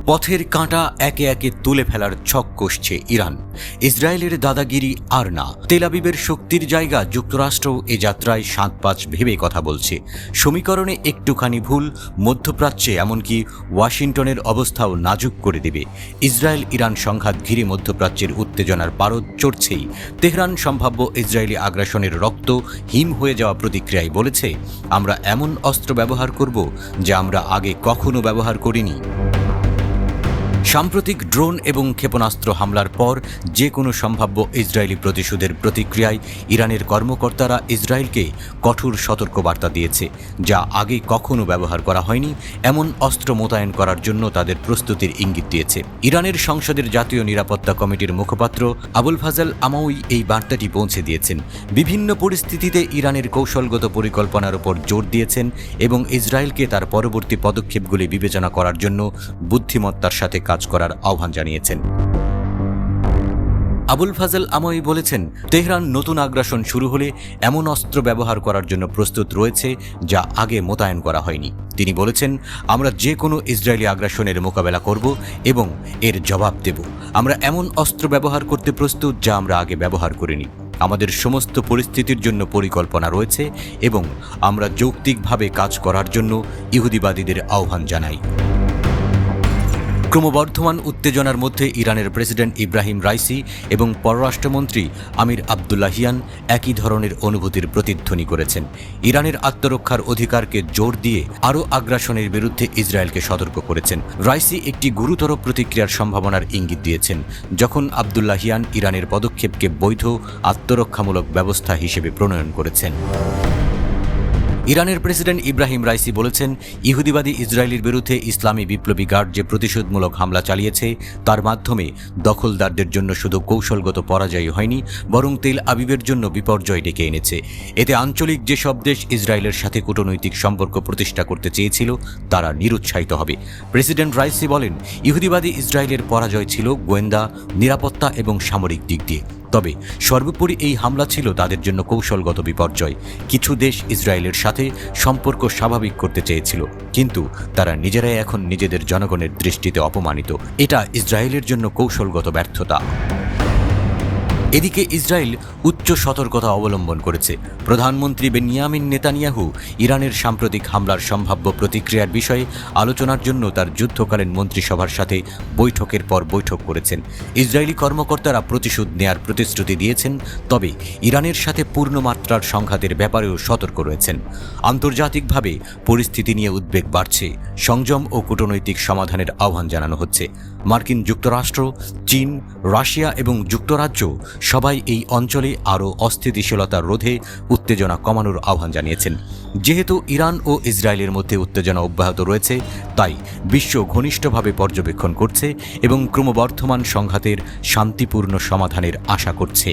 পথের কাঁটা একে একে তুলে ফেলার ছক কষছে ইরান। ইসরায়েলের দাদাগিরি আর না। তেল আবিবের শক্তির জায়গা যুক্তরাষ্ট্র এ যাত্রায় ৭-৫ ভেবে কথা বলছে। সমীকরণে একটুখানি ভুল মধ্যপ্রাচ্যে এমনকি ওয়াশিংটনের অবস্থাও নাজুক করে দেবে। ইসরায়েল ইরান সংঘাত ঘিরে মধ্যপ্রাচ্যের উত্তেজনার পারদ চড়ছেই। তেহরান সম্ভাব্য ইসরায়েলি আগ্রাসনের রক্ত হিম হয়ে যাওয়া প্রতিক্রিয়ায় বলেছে, আমরা এমন অস্ত্র ব্যবহার করব যা আমরা আগে কখনো ব্যবহার করিনি। সাম্প্রতিক ড্রোন এবং ক্ষেপণাস্ত্র হামলার পর যে কোনো সম্ভাব্য ইসরায়েলি প্রতিশোধের প্রতিক্রিয়ায় ইরানের কর্মকর্তারা ইসরায়েলকে কঠোর সতর্কবার্তা দিয়েছে, যা আগে কখনো ব্যবহার করা হয়নি এমন অস্ত্র মোতায়েন করার জন্য তাদের প্রস্তুতির ইঙ্গিত দিয়েছে। ইরানের সংসদের জাতীয় নিরাপত্তা কমিটির মুখপাত্র আবুল ফাজাল আমাউই এই বার্তাটি পৌঁছে দিয়েছেন। বিভিন্ন পরিস্থিতিতে ইরানের কৌশলগত পরিকল্পনার উপর জোর দিয়েছেন এবং ইসরায়েলকে তার পরবর্তী পদক্ষেপগুলি বিবেচনা করার জন্য বুদ্ধিমত্তার সাথে কাজ করার আহ্বান জানিয়েছেন। আবুল ফাজল আমাউই বলেছেন, তেহরান নতুন আগ্রাসন শুরু হলে এমন অস্ত্র ব্যবহার করার জন্য প্রস্তুত রয়েছে যা আগে মোতায়েন করা হয়নি। তিনি বলেছেন, আমরা যে কোনো ইসরায়েলি আগ্রাসনের মোকাবেলা করব এবং এর জবাব দেব। আমরা এমন অস্ত্র ব্যবহার করতে প্রস্তুত যা আমরা আগে ব্যবহার করিনি। আমাদের সমস্ত পরিস্থিতির জন্য পরিকল্পনা রয়েছে এবং আমরা যৌক্তিকভাবে কাজ করার জন্য ইহুদিবাদীদের আহ্বান জানাই। ক্রমবর্ধমান উত্তেজনার মধ্যে ইরানের প্রেসিডেন্ট ইব্রাহিম রাইসি এবং পররাষ্ট্রমন্ত্রী আমির আবদুল্লাহিয়ান একই ধরনের অনুভূতির প্রতিধ্বনি করেছেন। ইরানের আত্মরক্ষার অধিকারকে জোর দিয়ে আরও আগ্রাসনের বিরুদ্ধে ইসরায়েলকে সতর্ক করেছেন। রাইসি একটি গুরুতর প্রতিক্রিয়ার সম্ভাবনার ইঙ্গিত দিয়েছেন, যখন আবদুল্লাহিয়ান ইরানের পদক্ষেপকে বৈধ আত্মরক্ষামূলক ব্যবস্থা হিসেবে প্রণয়ন করেছেন। ইরানের প্রেসিডেন্ট ইব্রাহিম রাইসি বলেছেন, ইহুদিবাদী ইসরায়েলের বিরুদ্ধে ইসলামী বিপ্লবী গার্ড যে প্রতিশোধমূলক হামলা চালিয়েছে তার মাধ্যমে দখলদারদের জন্য শুধু কৌশলগত পরাজয় হয়নি, বরং তেল আবিবের জন্য বিপর্যয় ডেকে এনেছে। এতে আঞ্চলিক যেসব দেশ ইসরায়েলের সাথে কূটনৈতিক সম্পর্ক প্রতিষ্ঠা করতে চেয়েছিল তারা নিরুৎসাহিত হবে। প্রেসিডেন্ট রাইসি বলেন, ইহুদিবাদী ইসরায়েলের পরাজয় ছিল গোয়েন্দা, নিরাপত্তা এবং সামরিক দিক দিয়ে। তবে সর্বোপরি এই হামলা ছিল তাদের জন্য কৌশলগত বিপর্যয়। কিছু দেশ ইসরায়েলের সাথে সম্পর্ক স্বাভাবিক করতে চেয়েছিল, কিন্তু তারা নিজেরাই এখন নিজেদের জনগণের দৃষ্টিতে অপমানিত। এটা ইসরায়েলের জন্য কৌশলগত ব্যর্থতা। এদিকে ইসরায়েল উচ্চ সতর্কতা অবলম্বন করেছে। প্রধানমন্ত্রী বেনিয়ামিন নেতানিয়াহু ইরানের সাম্প্রতিক হামলার সম্ভাব্য প্রতিক্রিয়ার বিষয়ে আলোচনার জন্য তার যুদ্ধকালীন মন্ত্রিসভার সাথে বৈঠকের পর বৈঠক করেছেন। ইসরায়েলি কর্মকর্তারা প্রতিশোধ নেয়ার প্রতিশ্রুতি দিয়েছেন, তবে ইরানের সাথে পূর্ণমাত্রার সংঘাতের ব্যাপারেও সতর্ক রয়েছেন। আন্তর্জাতিকভাবে পরিস্থিতি নিয়ে উদ্বেগ বাড়ছে। সংযম ও কূটনৈতিক সমাধানের আহ্বান জানানো হচ্ছে। মার্কিন যুক্তরাষ্ট্র, চীন, রাশিয়া এবং যুক্তরাজ্য সবাই এই অঞ্চলে আরও অস্থিতিশীলতা রোধে উত্তেজনা কমানোর আহ্বান জানিয়েছেন। যেহেতু ইরান ও ইসরায়েলের মধ্যে উত্তেজনা অব্যাহত রয়েছে, তাই বিশ্ব ঘনিষ্ঠভাবে পর্যবেক্ষণ করছে এবং ক্রমবর্ধমান সংঘাতের শান্তিপূর্ণ সমাধানের আশা করছে।